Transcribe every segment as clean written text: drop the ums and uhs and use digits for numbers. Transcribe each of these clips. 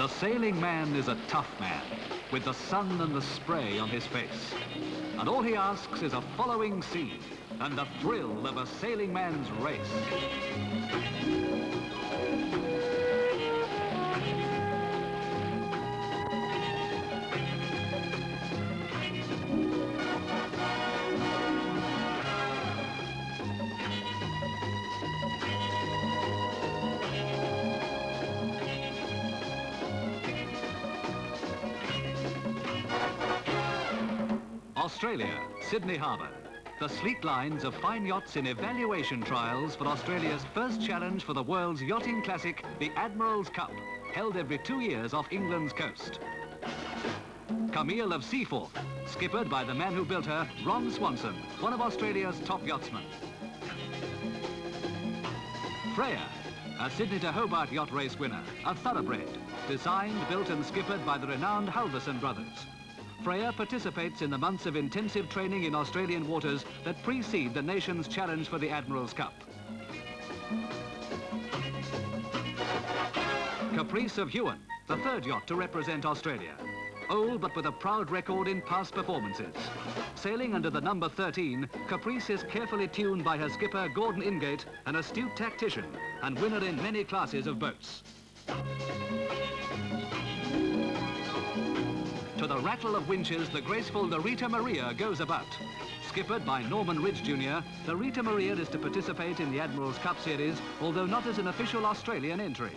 The sailing man is a tough man, with the sun and the spray on his face. And all he asks is a following sea and the thrill of a sailing man's race. Australia, Sydney Harbour. The sleek lines of fine yachts in evaluation trials for Australia's first challenge for the world's yachting classic, the Admirals Cup, held every 2 years off England's coast. Camille of Seaforth, skippered by the man who built her, Ron Swanson, one of Australia's top yachtsmen. Freya, a Sydney to Hobart yacht race winner, a thoroughbred, designed, built and skippered by the renowned Halverson brothers. Freya participates in the months of intensive training in Australian waters that precede the nation's challenge for the Admirals Cup. Caprice of Huon, the third yacht to represent Australia. Old but with a proud record in past performances. Sailing under the number 13, Caprice is carefully tuned by her skipper Gordon Ingate, an astute tactician and winner in many classes of boats. To the rattle of winches, the graceful Rita Maria goes about. Skippered by Norman Ridge Jr., the Rita Maria is to participate in the Admirals Cup series, although not as an official Australian entry.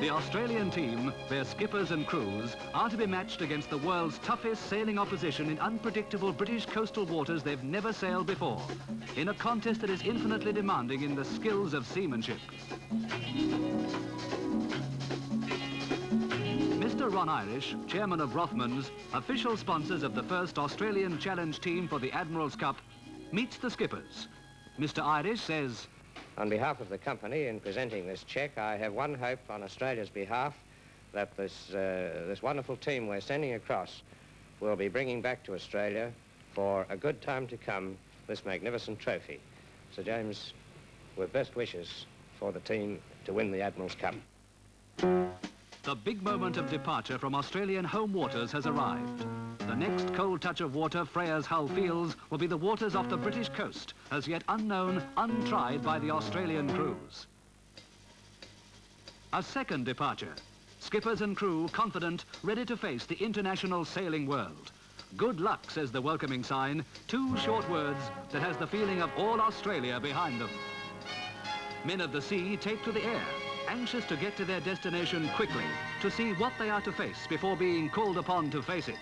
The Australian team, their skippers and crews, are to be matched against the world's toughest sailing opposition in unpredictable British coastal waters they've never sailed before, in a contest that is infinitely demanding in the skills of seamanship. Mr. Ron Irish, chairman of Rothmans, official sponsors of the first Australian challenge team for the Admirals Cup, meets the skippers. Mr. Irish says, "On behalf of the company, in presenting this cheque, I have one hope on Australia's behalf, that this wonderful team we're sending across will be bringing back to Australia for a good time to come this magnificent trophy. Sir James, with best wishes for the team to win the Admirals Cup." The big moment of departure from Australian home waters has arrived. The next cold touch of water Freya's hull feels will be the waters off the British coast, as yet unknown, untried by the Australian crews. A second departure. Skippers and crew confident, ready to face the international sailing world. Good luck, says the welcoming sign, 2 short words that has the feeling of all Australia behind them. Men of the sea take to the air, anxious to get to their destination quickly, to see what they are to face before being called upon to face it.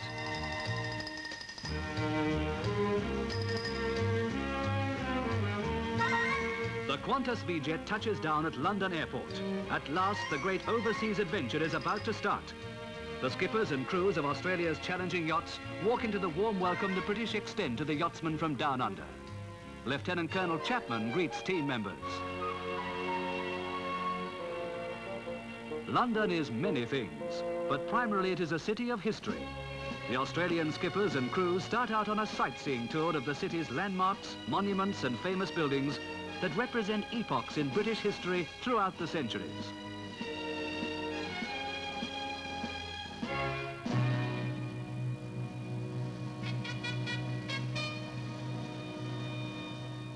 The Qantas V-Jet touches down at London Airport. At last, the great overseas adventure is about to start. The skippers and crews of Australia's challenging yachts walk into the warm welcome the British extend to the yachtsmen from down under. Lieutenant Colonel Chapman greets team members. London is many things, but primarily it is a city of history. The Australian skippers and crews start out on a sightseeing tour of the city's landmarks, monuments and famous buildings that represent epochs in British history throughout the centuries.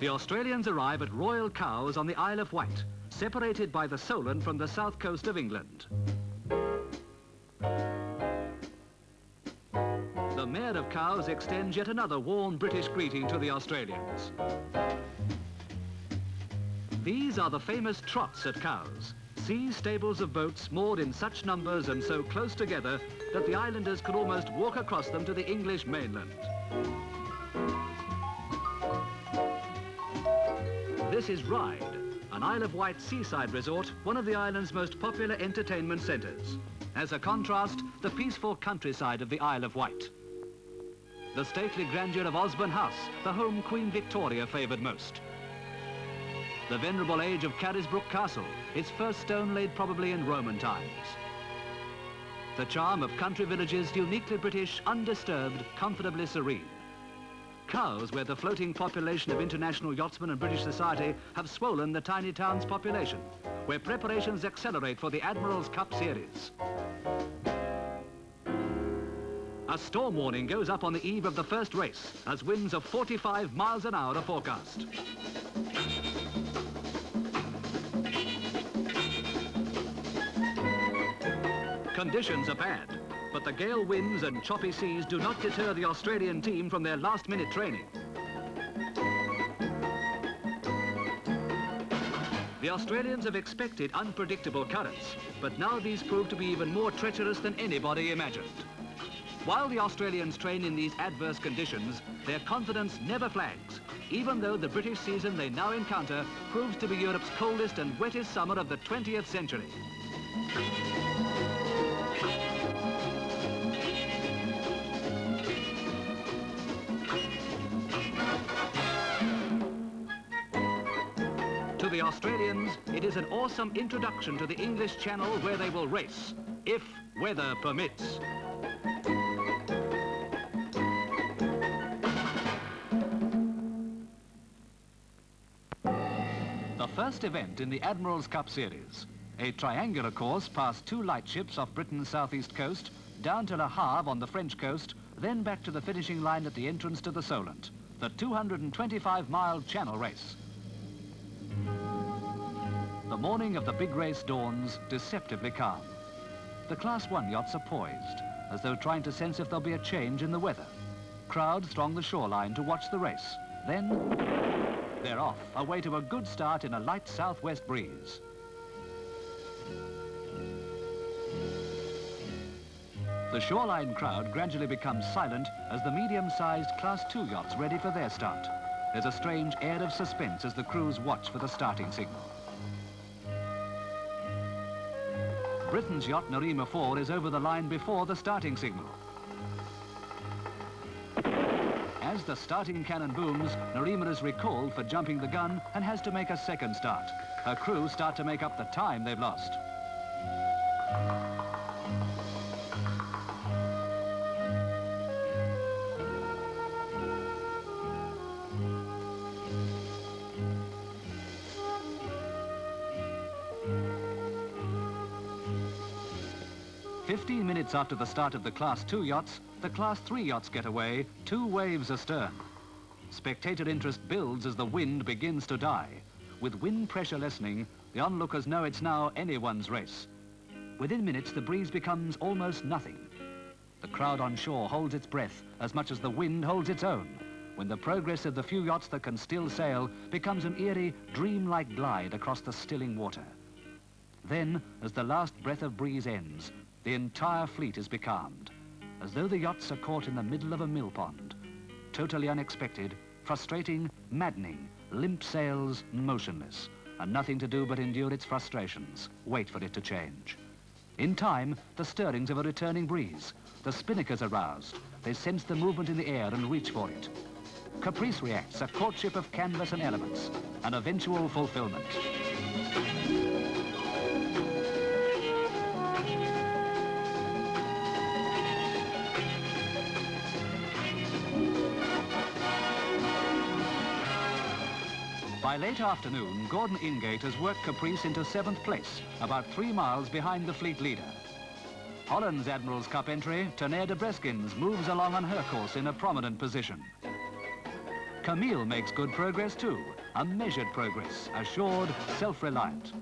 The Australians arrive at Royal Cowes on the Isle of Wight, separated by the Solent from the south coast of England. The Mayor of Cowes extends yet another warm British greeting to the Australians. These are the famous trots at Cowes, sea stables of boats moored in such numbers and so close together that the islanders could almost walk across them to the English mainland. This is Ryde, an Isle of Wight seaside resort, one of the island's most popular entertainment centres. As a contrast, the peaceful countryside of the Isle of Wight. The stately grandeur of Osborne House, the home Queen Victoria favoured most. The venerable age of Carisbrooke Castle, its first stone laid probably in Roman times. The charm of country villages, uniquely British, undisturbed, comfortably serene. Cowes, where the floating population of international yachtsmen and British society have swollen the tiny town's population, where preparations accelerate for the Admirals Cup series. A storm warning goes up on the eve of the first race as winds of 45 miles an hour are forecast. Conditions are bad, but the gale winds and choppy seas do not deter the Australian team from their last-minute training. The Australians have expected unpredictable currents, but now these prove to be even more treacherous than anybody imagined. While the Australians train in these adverse conditions, their confidence never flags, even though the British season they now encounter proves to be Europe's coldest and wettest summer of the 20th century. To the Australians, it is an awesome introduction to the English Channel where they will race, if weather permits. The first event in the Admirals Cup series, a triangular course past 2 lightships off Britain's southeast coast, down to Le Havre on the French coast, then back to the finishing line at the entrance to the Solent, the 225-mile Channel race. The morning of the big race dawns deceptively calm. The Class 1 yachts are poised, as though trying to sense if there'll be a change in the weather. Crowds throng the shoreline to watch the race. Then they're off, away to a good start in a light southwest breeze. The shoreline crowd gradually becomes silent as the medium-sized Class 2 yachts ready for their start. There's a strange air of suspense as the crews watch for the starting signal. Britain's yacht Noryema 4 is over the line before the starting signal. As the starting cannon booms, Noryema is recalled for jumping the gun and has to make a second start. Her crew start to make up the time they've lost. "15 minutes after the start of the Class 2 yachts, the Class 3 yachts get away, 2 waves astern. Spectator interest builds as the wind begins to die. With wind pressure lessening, the onlookers know it's now anyone's race. Within minutes, the breeze becomes almost nothing. The crowd on shore holds its breath as much as the wind holds its own, when the progress of the few yachts that can still sail becomes an eerie, dream-like glide across the stilling water. Then, as the last breath of breeze ends, the entire fleet is becalmed, as though the yachts are caught in the middle of a mill pond. Totally unexpected, frustrating, maddening, limp sails, motionless, and nothing to do but endure its frustrations, wait for it to change. In time, the stirrings of a returning breeze. The spinnakers are roused. They sense the movement in the air and reach for it. Caprice reacts, a courtship of canvas and elements, an eventual fulfillment. By late afternoon, Gordon Ingate has worked Caprice into 7th place, about 3 miles behind the fleet leader. Holland's Admirals Cup entry, Tonnerre de Breskens, moves along on her course in a prominent position. Camille makes good progress too, a measured progress, assured, self-reliant.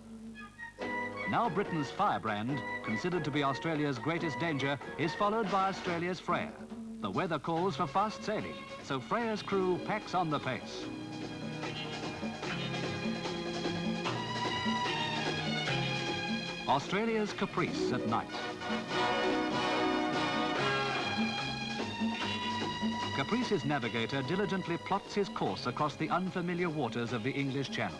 Now Britain's Firebrand, considered to be Australia's greatest danger, is followed by Australia's Freya. The weather calls for fast sailing, so Freya's crew packs on the pace. Australia's Caprice at night. Caprice's navigator diligently plots his course across the unfamiliar waters of the English Channel.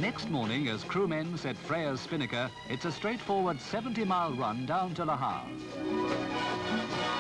Next morning, as crewmen set Freya's spinnaker, it's a straightforward 70-mile run down to Le Havre.